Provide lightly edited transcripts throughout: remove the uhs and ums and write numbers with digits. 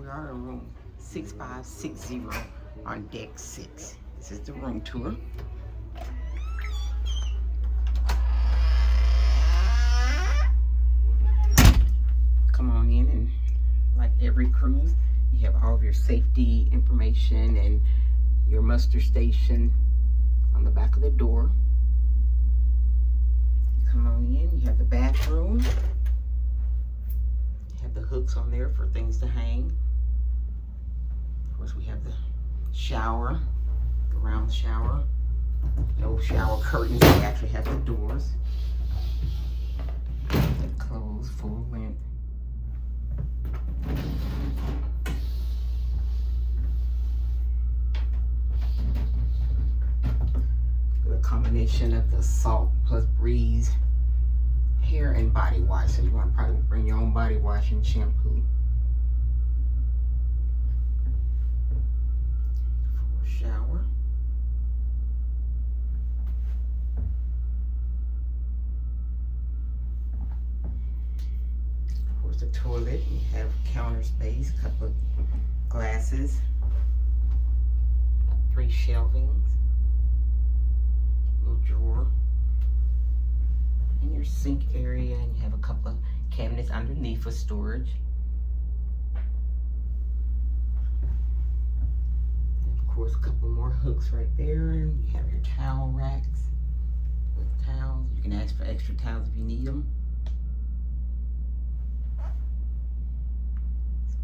We are in room 6560 on deck 6. This is the room tour. Come on in, and like every cruise, you have all of your safety information and your muster station on the back of the door. Come on in, you have the bathroom. You have the hooks on there for things to hang. Of course, we have the shower, the round shower. No shower curtains, we actually have the doors. It closed full length. A combination of the salt plus breeze hair and body wash, so you want to probably bring your own body wash and shampoo. Full shower. Of course, the toilet. You have counter space, a couple of glasses, 3 shelvings, little drawer, and your sink area, and you have a couple of cabinets underneath for storage. And of course, a couple more hooks right there, and you have your towel racks with towels. You can ask for extra towels if you need them.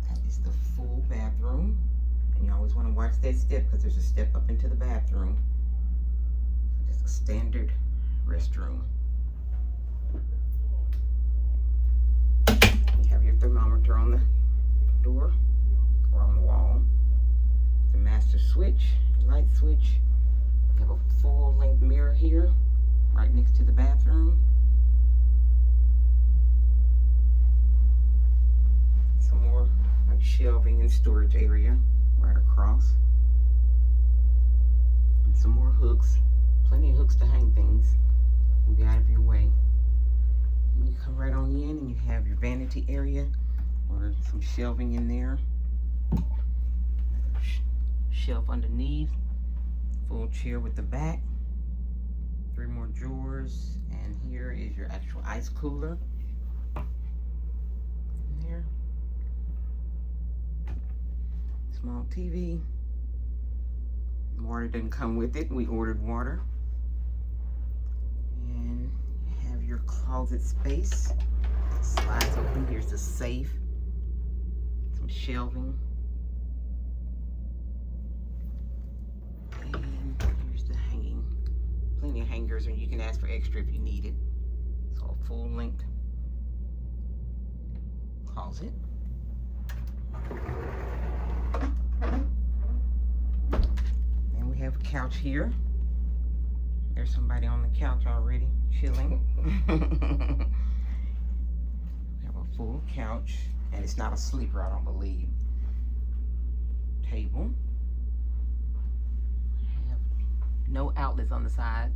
That is the full bathroom, and you always want to watch that step because there's a step up into the bathroom. Just a standard restroom. You have your thermometer on the door or on the wall. The master switch, light switch. You have a full length mirror here, right next to the bathroom. Some more like shelving and storage area right across. And some more hooks. Plenty of hooks to hang things. You can be out of your way. And you come right on in, and you have your vanity area or some shelving in there. Shelf underneath. Full chair with the back. 3 more drawers. And here is your actual ice cooler. In there. Small TV. Water didn't come with it. We ordered water. And you have your closet space. Slides open. Here's the safe. Some shelving. And here's the hanging. Plenty of hangers, and you can ask for extra if you need it. So a full length closet. And we have a couch here. There's somebody on the couch already chilling. We have a full couch, and it's not a sleeper, I don't believe. Table. Have no outlets on the side.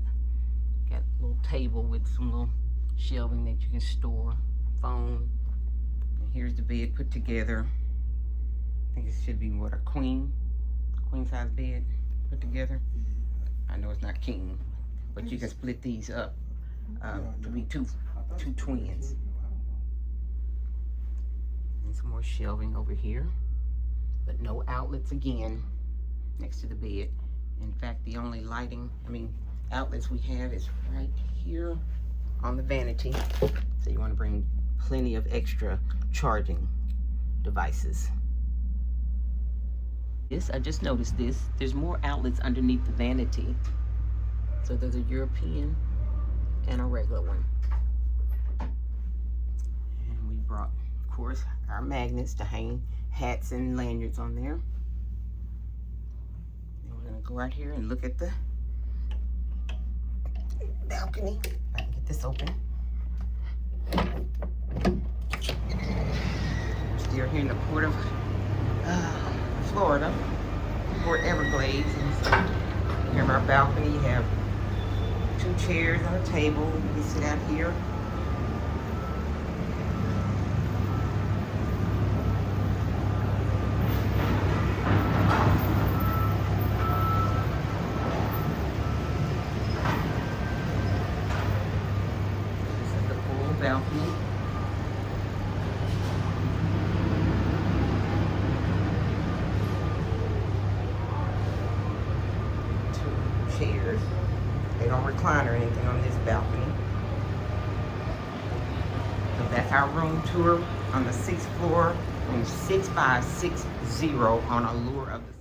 Got a little table with some little shelving that you can store. Phone. And here's the bed put together. I think it should be what, a queen size bed put together. I know it's not king, but you can split these up to be two twins. And some more shelving over here, but no outlets again next to the bed. In fact, the only outlets we have is right here on the vanity. So you want to bring plenty of extra charging devices. I just noticed this. There's more outlets underneath the vanity. So there's a European and a regular one. And we brought, of course, our magnets to hang hats and lanyards on there. And we're gonna go out here and look at the balcony. If I can get this open. We're still here in the port of Florida, Port Everglades. And so here on our balcony, you have 2 chairs and a table. You can sit out here. balcony. Two chairs. They don't recline or anything on this balcony. So that's our room tour on the 6th floor, room 6560 on Allure of the